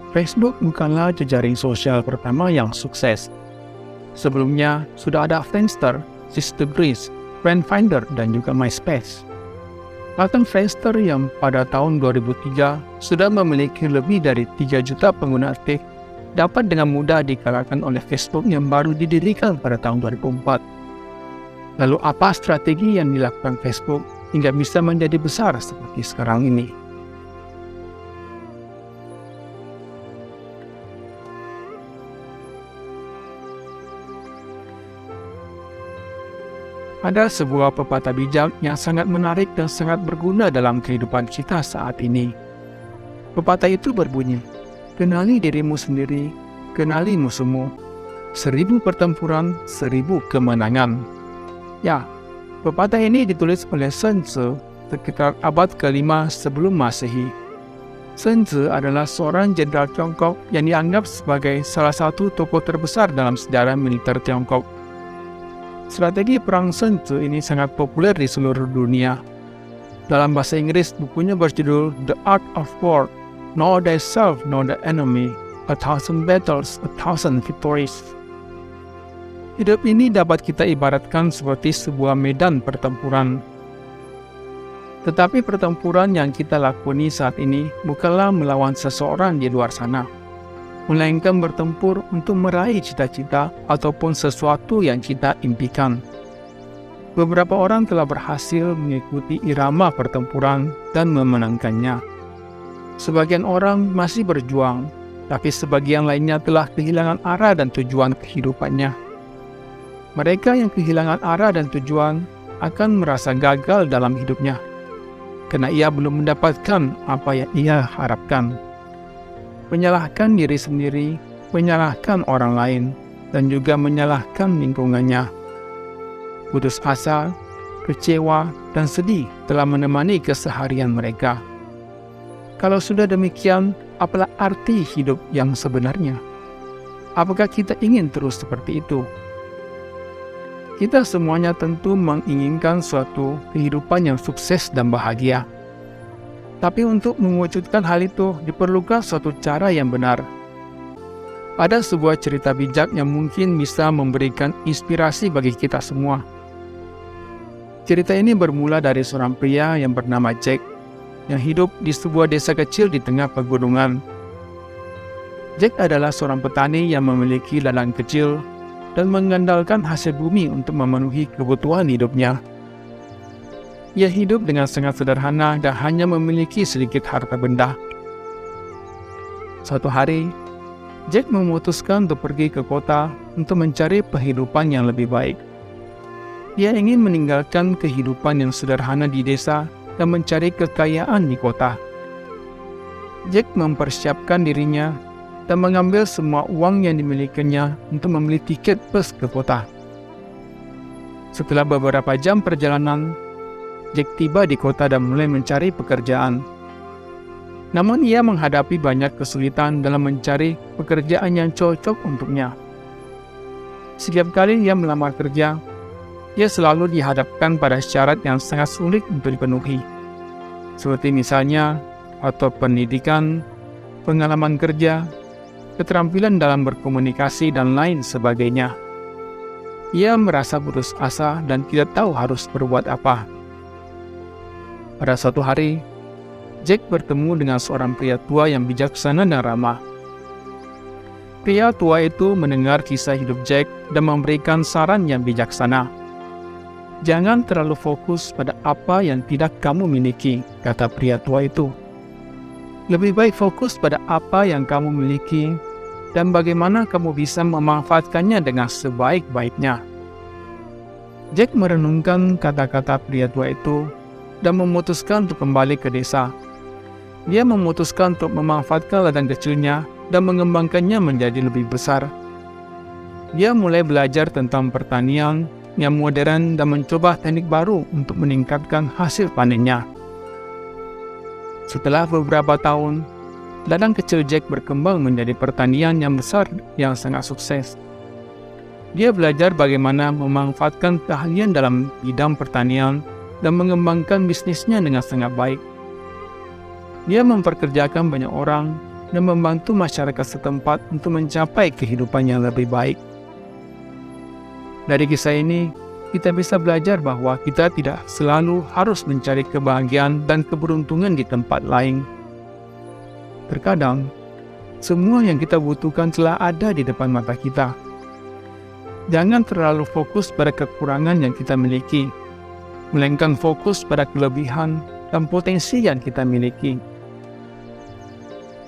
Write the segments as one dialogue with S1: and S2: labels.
S1: Facebook bukanlah jejaring sosial pertama yang sukses. Sebelumnya, sudah ada Friendster, Sistebreeze, Friend Finder, dan juga MySpace. Bahkan Friendster yang pada tahun 2003 sudah memiliki lebih dari 3 juta pengguna aktif dapat dengan mudah dikalahkan oleh Facebook yang baru didirikan pada tahun 2004. Lalu apa strategi yang dilakukan Facebook hingga bisa menjadi besar seperti sekarang ini? Ada sebuah pepatah bijak yang sangat menarik dan sangat berguna dalam kehidupan kita saat ini. Pepatah itu berbunyi, "Kenali dirimu sendiri, kenali musuhmu. 1000 pertempuran, 1000 kemenangan." Ya, pepatah ini ditulis oleh Sun Tzu sekitar abad ke-5 sebelum Masehi. Sun Tzu adalah seorang jenderal Tiongkok yang dianggap sebagai salah satu tokoh terbesar dalam sejarah militer Tiongkok. Strategi perang Sun Tzu ini sangat populer di seluruh dunia. Dalam bahasa Inggris, bukunya berjudul The Art of War, Know Thyself, Know the Enemy, 1000 Battles, 1000 Victories. Hidup ini dapat kita ibaratkan seperti sebuah medan pertempuran. Tetapi pertempuran yang kita lakoni saat ini bukanlah melawan seseorang di luar sana, melainkan bertempur untuk meraih cita-cita ataupun sesuatu yang kita impikan. Beberapa orang telah berhasil mengikuti irama pertempuran dan memenangkannya. Sebagian orang masih berjuang, tapi sebagian lainnya telah kehilangan arah dan tujuan kehidupannya. Mereka yang kehilangan arah dan tujuan akan merasa gagal dalam hidupnya, karena ia belum mendapatkan apa yang ia harapkan. Menyalahkan diri sendiri, menyalahkan orang lain, dan juga menyalahkan lingkungannya. Putus asa, kecewa, dan sedih telah menemani keseharian mereka. Kalau sudah demikian, apalah arti hidup yang sebenarnya? Apakah kita ingin terus seperti itu? Kita semuanya tentu menginginkan suatu kehidupan yang sukses dan bahagia. Tapi untuk mewujudkan hal itu diperlukan suatu cara yang benar. Ada sebuah cerita bijak yang mungkin bisa memberikan inspirasi bagi kita semua. Cerita ini bermula dari seorang pria yang bernama Jack, yang hidup di sebuah desa kecil di tengah pegunungan. Jack adalah seorang petani yang memiliki ladang kecil dan mengandalkan hasil bumi untuk memenuhi kebutuhan hidupnya. Ia hidup dengan sangat sederhana dan hanya memiliki sedikit harta benda. Suatu hari, Jack memutuskan untuk pergi ke kota untuk mencari kehidupan yang lebih baik. Dia ingin meninggalkan kehidupan yang sederhana di desa dan mencari kekayaan di kota. Jack mempersiapkan dirinya dan mengambil semua uang yang dimilikinya untuk membeli tiket bus ke kota. Setelah beberapa jam perjalanan, Jack tiba di kota dan mulai mencari pekerjaan. Namun ia menghadapi banyak kesulitan dalam mencari pekerjaan yang cocok untuknya. Setiap kali ia melamar kerja, ia selalu dihadapkan pada syarat yang sangat sulit untuk dipenuhi, seperti misalnya atau pendidikan, pengalaman kerja, keterampilan dalam berkomunikasi, dan lain sebagainya. Ia merasa putus asa dan tidak tahu harus berbuat apa. Pada suatu hari, Jack bertemu dengan seorang pria tua yang bijaksana dan ramah. Pria tua itu mendengar kisah hidup Jack dan memberikan saran yang bijaksana. "Jangan terlalu fokus pada apa yang tidak kamu miliki," kata pria tua itu. "Lebih baik fokus pada apa yang kamu miliki dan bagaimana kamu bisa memanfaatkannya dengan sebaik-baiknya." Jack merenungkan kata-kata pria tua itu dan memutuskan untuk kembali ke desa. Dia memutuskan untuk memanfaatkan ladang kecilnya dan mengembangkannya menjadi lebih besar. Dia mulai belajar tentang pertanian yang modern dan mencoba teknik baru untuk meningkatkan hasil panennya. Setelah beberapa tahun, ladang kecil Jack berkembang menjadi pertanian yang besar yang sangat sukses. Dia belajar bagaimana memanfaatkan keahlian dalam bidang pertanian dan mengembangkan bisnisnya dengan sangat baik. Dia memperkerjakan banyak orang dan membantu masyarakat setempat untuk mencapai kehidupan yang lebih baik. Dari kisah ini, kita bisa belajar bahwa kita tidak selalu harus mencari kebahagiaan dan keberuntungan di tempat lain. Terkadang, semua yang kita butuhkan telah ada di depan mata kita. Jangan terlalu fokus pada kekurangan yang kita miliki, melainkan fokus pada kelebihan dan potensi yang kita miliki.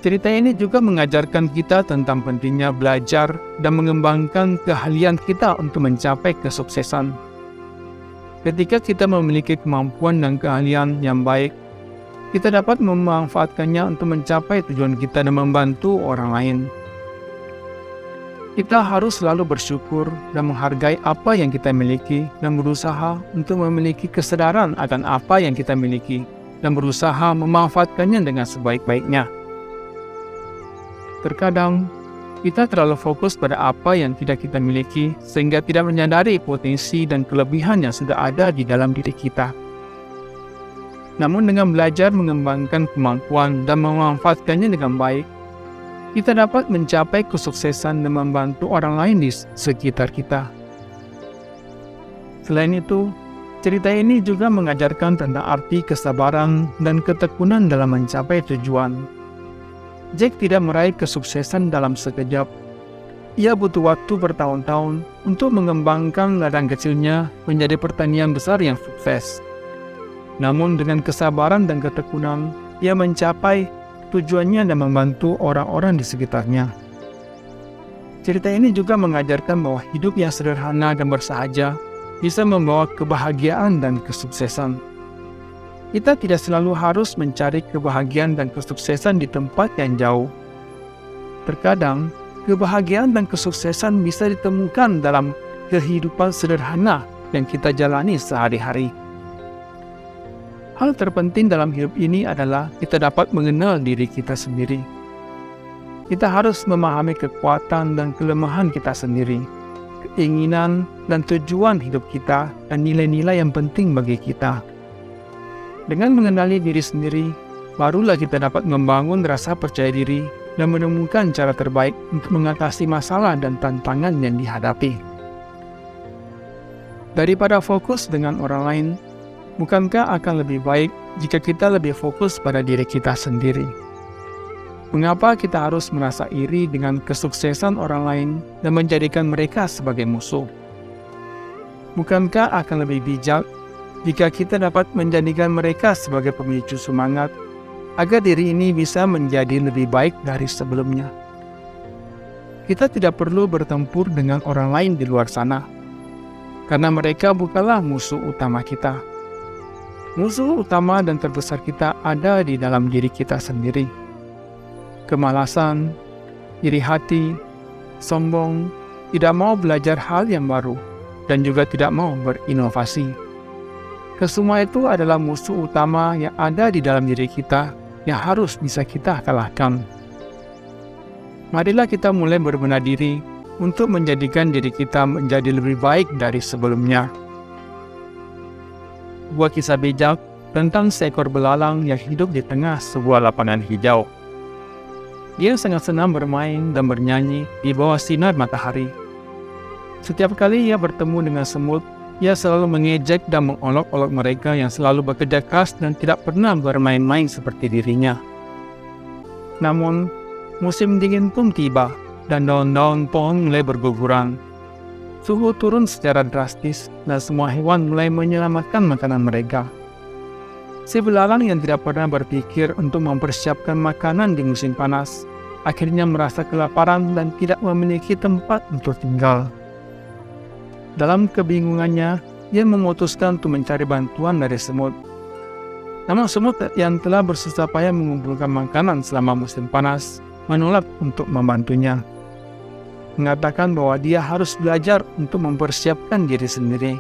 S1: Cerita ini juga mengajarkan kita tentang pentingnya belajar dan mengembangkan keahlian kita untuk mencapai kesuksesan. Ketika kita memiliki kemampuan dan keahlian yang baik, kita dapat memanfaatkannya untuk mencapai tujuan kita dan membantu orang lain. Kita harus selalu bersyukur dan menghargai apa yang kita miliki dan berusaha untuk memiliki kesadaran akan apa yang kita miliki dan berusaha memanfaatkannya dengan sebaik-baiknya. Terkadang, kita terlalu fokus pada apa yang tidak kita miliki sehingga tidak menyadari potensi dan kelebihan yang sudah ada di dalam diri kita. Namun dengan belajar mengembangkan kemampuan dan memanfaatkannya dengan baik, kita dapat mencapai kesuksesan dan membantu orang lain di sekitar kita. Selain itu, cerita ini juga mengajarkan tentang arti kesabaran dan ketekunan dalam mencapai tujuan. Jack tidak meraih kesuksesan dalam sekejap. Ia butuh waktu bertahun-tahun untuk mengembangkan ladang kecilnya menjadi pertanian besar yang sukses. Namun dengan kesabaran dan ketekunan, ia mencapai tujuannya dan membantu orang-orang di sekitarnya. Cerita ini juga mengajarkan bahwa hidup yang sederhana dan bersahaja bisa membawa kebahagiaan dan kesuksesan. Kita tidak selalu harus mencari kebahagiaan dan kesuksesan di tempat yang jauh. Terkadang, kebahagiaan dan kesuksesan bisa ditemukan dalam kehidupan sederhana yang kita jalani sehari-hari. Hal terpenting dalam hidup ini adalah kita dapat mengenal diri kita sendiri. Kita harus memahami kekuatan dan kelemahan kita sendiri, keinginan dan tujuan hidup kita, dan nilai-nilai yang penting bagi kita. Dengan mengenali diri sendiri, barulah kita dapat membangun rasa percaya diri dan menemukan cara terbaik untuk mengatasi masalah dan tantangan yang dihadapi. Daripada fokus dengan orang lain, bukankah akan lebih baik jika kita lebih fokus pada diri kita sendiri? Mengapa kita harus merasa iri dengan kesuksesan orang lain dan menjadikan mereka sebagai musuh? Bukankah akan lebih bijak jika kita dapat menjadikan mereka sebagai pemicu semangat agar diri ini bisa menjadi lebih baik dari sebelumnya? Kita tidak perlu bertempur dengan orang lain di luar sana, karena mereka bukanlah musuh utama kita. Musuh utama dan terbesar kita ada di dalam diri kita sendiri. Kemalasan, iri hati, sombong, tidak mau belajar hal yang baru, dan juga tidak mau berinovasi. Kesemua itu adalah musuh utama yang ada di dalam diri kita yang harus bisa kita kalahkan. Marilah kita mulai berbenah diri untuk menjadikan diri kita menjadi lebih baik dari sebelumnya. Sebuah kisah bijak tentang seekor belalang yang hidup di tengah sebuah lapangan hijau. Dia sangat senang bermain dan bernyanyi di bawah sinar matahari. Setiap kali ia bertemu dengan semut, ia selalu mengejek dan mengolok-olok mereka yang selalu bekerja keras dan tidak pernah bermain-main seperti dirinya. Namun, musim dingin pun tiba dan daun-daun pohon mulai berguguran. Suhu turun secara drastis dan semua hewan mulai menyelamatkan makanan mereka. Si belalang yang tidak pernah berpikir untuk mempersiapkan makanan di musim panas, akhirnya merasa kelaparan dan tidak memiliki tempat untuk tinggal. Dalam kebingungannya, ia memutuskan untuk mencari bantuan dari semut. Namun semut yang telah bersusah payah mengumpulkan makanan selama musim panas menolak untuk membantunya, mengatakan bahwa dia harus belajar untuk mempersiapkan diri sendiri.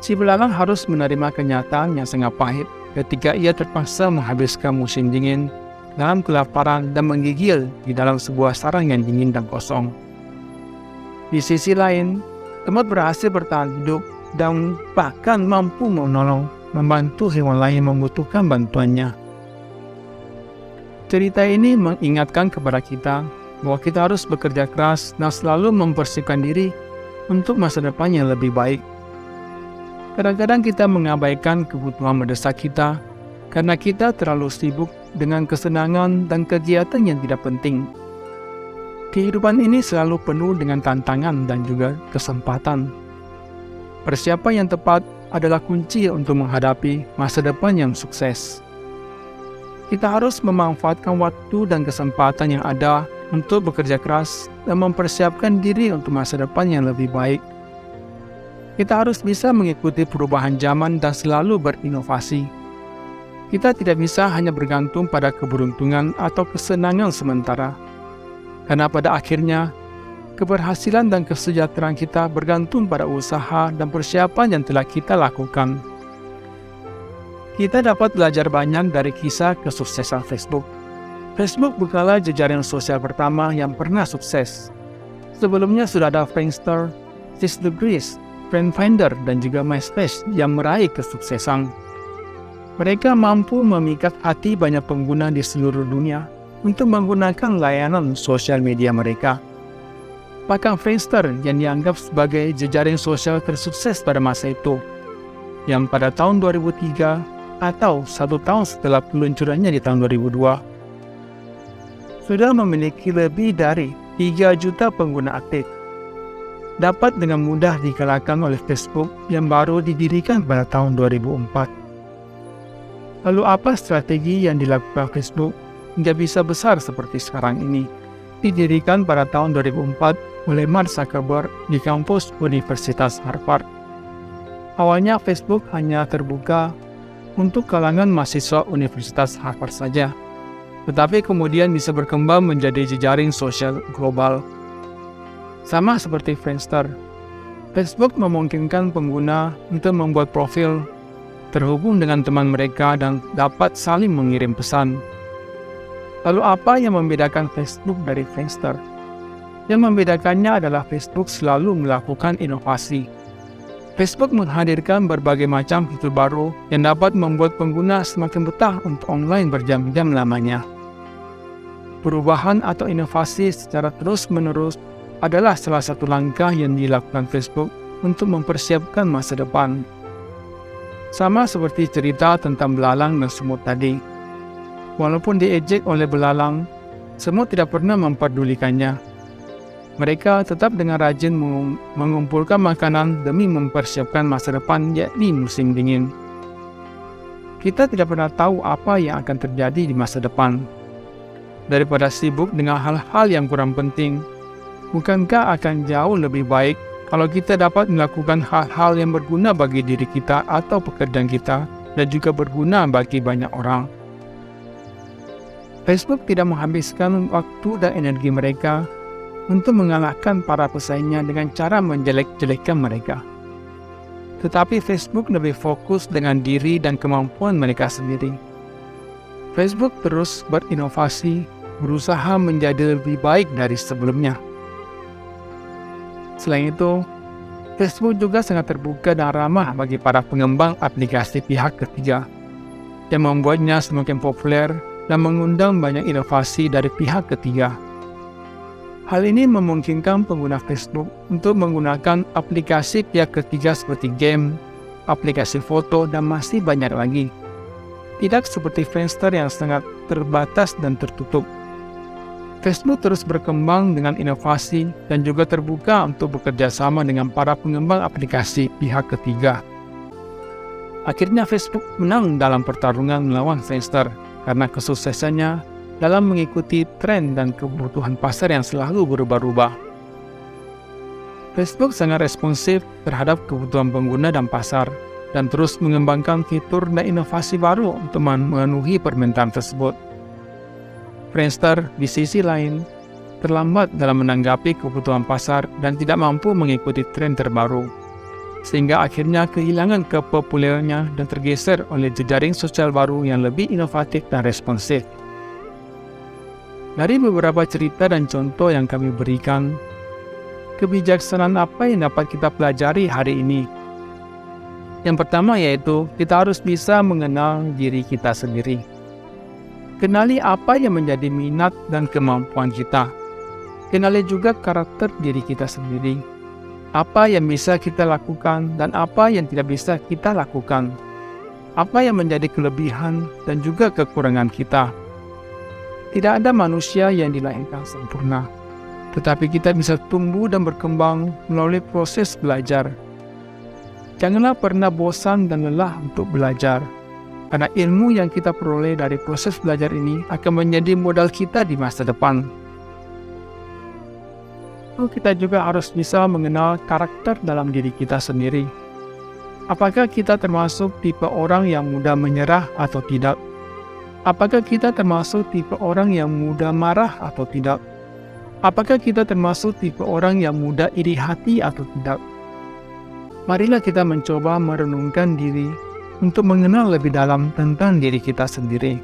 S1: Si belalang harus menerima kenyataan yang sangat pahit ketika ia terpaksa menghabiskan musim dingin dalam kelaparan dan menggigil di dalam sebuah sarang yang dingin dan kosong. Di sisi lain, semut berhasil bertahan hidup dan bahkan mampu membantu hewan lain yang membutuhkan bantuannya. Cerita ini mengingatkan kepada kita bahwa kita harus bekerja keras dan selalu mempersiapkan diri untuk masa depan yang lebih baik. Kadang-kadang kita mengabaikan kebutuhan mendesak kita karena kita terlalu sibuk dengan kesenangan dan kegiatan yang tidak penting. Kehidupan ini selalu penuh dengan tantangan dan juga kesempatan. Persiapan yang tepat adalah kunci untuk menghadapi masa depan yang sukses. Kita harus memanfaatkan waktu dan kesempatan yang ada untuk bekerja keras dan mempersiapkan diri untuk masa depan yang lebih baik. Kita harus bisa mengikuti perubahan zaman dan selalu berinovasi. Kita tidak bisa hanya bergantung pada keberuntungan atau kesenangan sementara. Karena pada akhirnya, keberhasilan dan kesejahteraan kita bergantung pada usaha dan persiapan yang telah kita lakukan. Kita dapat belajar banyak dari kisah kesuksesan Facebook. Facebook bukanlah jejaring sosial pertama yang pernah sukses. Sebelumnya sudah ada Friendster, 6 Degrees, Friend Finder, dan juga MySpace yang meraih kesuksesan. Mereka mampu memikat hati banyak pengguna di seluruh dunia untuk menggunakan layanan sosial media mereka. Bahkan Friendster yang dianggap sebagai jejaring sosial tersukses pada masa itu, yang pada tahun 2003 atau 1 tahun setelah peluncurannya di tahun 2002, sudah memiliki lebih dari 3 juta pengguna aktif. Dapat dengan mudah dikalahkan oleh Facebook yang baru didirikan pada tahun 2004. Lalu apa strategi yang dilakukan Facebook hingga bisa besar seperti sekarang ini? Didirikan pada tahun 2004 oleh Mark Zuckerberg di kampus Universitas Harvard. Awalnya Facebook hanya terbuka untuk kalangan mahasiswa Universitas Harvard saja, tetapi kemudian bisa berkembang menjadi jejaring sosial global. Sama seperti Friendster, Facebook memungkinkan pengguna untuk membuat profil, terhubung dengan teman mereka, dan dapat saling mengirim pesan. Lalu apa yang membedakan Facebook dari Friendster? Yang membedakannya adalah Facebook selalu melakukan inovasi. Facebook menghadirkan berbagai macam fitur baru yang dapat membuat pengguna semakin betah untuk online berjam-jam lamanya. Perubahan atau inovasi secara terus-menerus adalah salah satu langkah yang dilakukan Facebook untuk mempersiapkan masa depan. Sama seperti cerita tentang belalang dan semut tadi. Walaupun diejek oleh belalang, semut tidak pernah memperdulikannya. Mereka tetap dengan rajin mengumpulkan makanan demi mempersiapkan masa depan, yakni musim dingin. Kita tidak pernah tahu apa yang akan terjadi di masa depan. Daripada sibuk dengan hal-hal yang kurang penting, bukankah akan jauh lebih baik kalau kita dapat melakukan hal-hal yang berguna bagi diri kita atau pekerjaan kita dan juga berguna bagi banyak orang? Facebook tidak menghabiskan waktu dan energi mereka untuk mengalahkan para pesaingnya dengan cara menjelek-jelekkan mereka. Tetapi Facebook lebih fokus dengan diri dan kemampuan mereka sendiri. Facebook terus berinovasi, berusaha menjadi lebih baik dari sebelumnya. Selain itu, Facebook juga sangat terbuka dan ramah bagi para pengembang aplikasi pihak ketiga, yang membuatnya semakin populer dan mengundang banyak inovasi dari pihak ketiga. Hal ini memungkinkan pengguna Facebook untuk menggunakan aplikasi pihak ketiga seperti game, aplikasi foto, dan masih banyak lagi. Tidak seperti Friendster yang sangat terbatas dan tertutup. Facebook terus berkembang dengan inovasi dan juga terbuka untuk bekerja sama dengan para pengembang aplikasi pihak ketiga. Akhirnya Facebook menang dalam pertarungan melawan Friendster karena kesuksesannya dalam mengikuti tren dan kebutuhan pasar yang selalu berubah-ubah. Facebook sangat responsif terhadap kebutuhan pengguna dan pasar, dan terus mengembangkan fitur dan inovasi baru untuk memenuhi permintaan tersebut. Friendster, di sisi lain, terlambat dalam menanggapi kebutuhan pasar dan tidak mampu mengikuti tren terbaru, sehingga akhirnya kehilangan kepopulernya dan tergeser oleh jejaring sosial baru yang lebih inovatif dan responsif. Dari beberapa cerita dan contoh yang kami berikan, kebijaksanaan apa yang dapat kita pelajari hari ini? Yang pertama yaitu kita harus bisa mengenal diri kita sendiri. Kenali apa yang menjadi minat dan kemampuan kita. Kenali juga karakter diri kita sendiri. Apa yang bisa kita lakukan dan apa yang tidak bisa kita lakukan. Apa yang menjadi kelebihan dan juga kekurangan kita. Tidak ada manusia yang dilahirkan sempurna, tetapi kita bisa tumbuh dan berkembang melalui proses belajar. Janganlah pernah bosan dan lelah untuk belajar, karena ilmu yang kita peroleh dari proses belajar ini akan menjadi modal kita di masa depan. Kita juga harus bisa mengenal karakter dalam diri kita sendiri. Apakah kita termasuk tipe orang yang mudah menyerah atau tidak? Apakah kita termasuk tipe orang yang mudah marah atau tidak? Apakah kita termasuk tipe orang yang mudah iri hati atau tidak? Marilah kita mencoba merenungkan diri untuk mengenal lebih dalam tentang diri kita sendiri.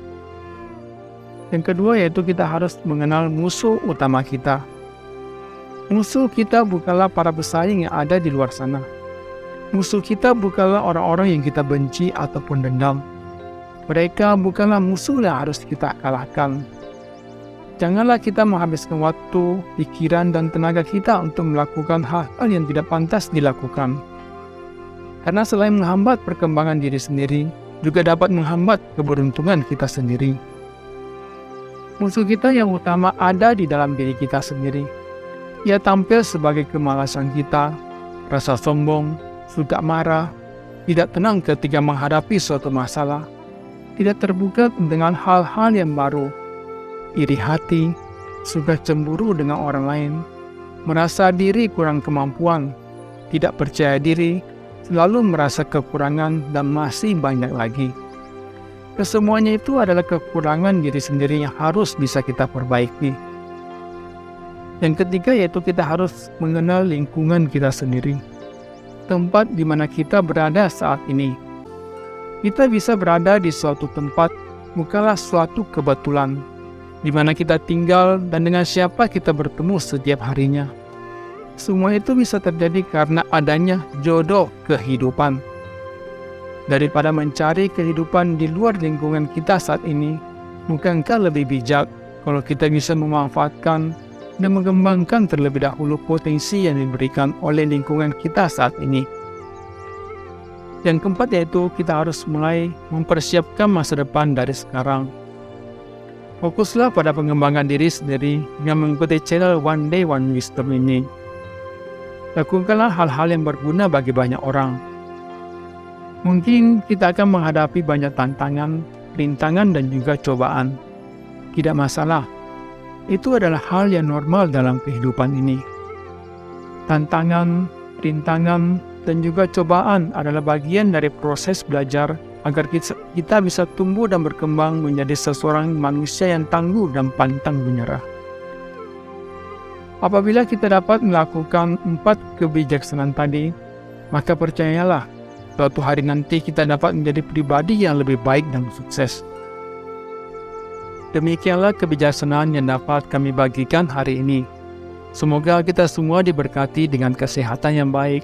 S1: Yang kedua yaitu kita harus mengenal musuh utama kita. Musuh kita bukanlah para pesaing yang ada di luar sana. Musuh kita bukanlah orang-orang yang kita benci ataupun dendam. Mereka bukanlah musuh yang harus kita kalahkan. Janganlah kita menghabiskan waktu, pikiran, dan tenaga kita untuk melakukan hal-hal yang tidak pantas dilakukan. Karena selain menghambat perkembangan diri sendiri, juga dapat menghambat keberuntungan kita sendiri. Musuh kita yang utama ada di dalam diri kita sendiri. Ia tampil sebagai kemalasan kita, rasa sombong, suka marah, tidak tenang ketika menghadapi suatu masalah, tidak terbuka dengan hal-hal yang baru, iri hati, suka cemburu dengan orang lain, merasa diri kurang kemampuan, tidak percaya diri, selalu merasa kekurangan, dan masih banyak lagi. Kesemuanya itu adalah kekurangan diri sendiri yang harus bisa kita perbaiki. Yang ketiga yaitu kita harus mengenal lingkungan kita sendiri, tempat di mana kita berada saat ini. Kita bisa berada di suatu tempat bukanlah suatu kebetulan, di mana kita tinggal dan dengan siapa kita bertemu setiap harinya. Semua itu bisa terjadi karena adanya jodoh kehidupan. Daripada mencari kehidupan di luar lingkungan kita saat ini, bukankah lebih bijak kalau kita bisa memanfaatkan dan mengembangkan terlebih dahulu potensi yang diberikan oleh lingkungan kita saat ini? Yang keempat yaitu kita harus mulai mempersiapkan masa depan dari sekarang. Fokuslah pada pengembangan diri sendiri dengan mengikuti channel One Day One Wisdom ini. Lakukanlah hal-hal yang berguna bagi banyak orang. Mungkin kita akan menghadapi banyak tantangan, rintangan, dan juga cobaan. Tidak masalah. Itu adalah hal yang normal dalam kehidupan ini. Tantangan, rintangan, dan juga cobaan adalah bagian dari proses belajar agar kita bisa tumbuh dan berkembang menjadi seseorang manusia yang tangguh dan pantang menyerah. Apabila kita dapat melakukan 4 kebijaksanaan tadi, maka percayalah, suatu hari nanti kita dapat menjadi pribadi yang lebih baik dan sukses. Demikianlah kebijaksanaan yang dapat kami bagikan hari ini. Semoga kita semua diberkati dengan kesehatan yang baik,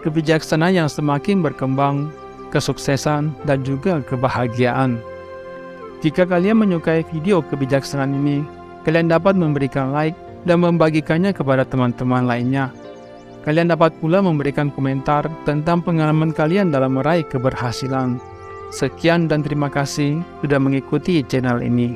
S1: kebijaksanaan yang semakin berkembang, kesuksesan, dan juga kebahagiaan. Jika kalian menyukai video kebijaksanaan ini, kalian dapat memberikan like dan membagikannya kepada teman-teman lainnya. Kalian dapat pula memberikan komentar tentang pengalaman kalian dalam meraih keberhasilan. Sekian dan terima kasih sudah mengikuti channel ini.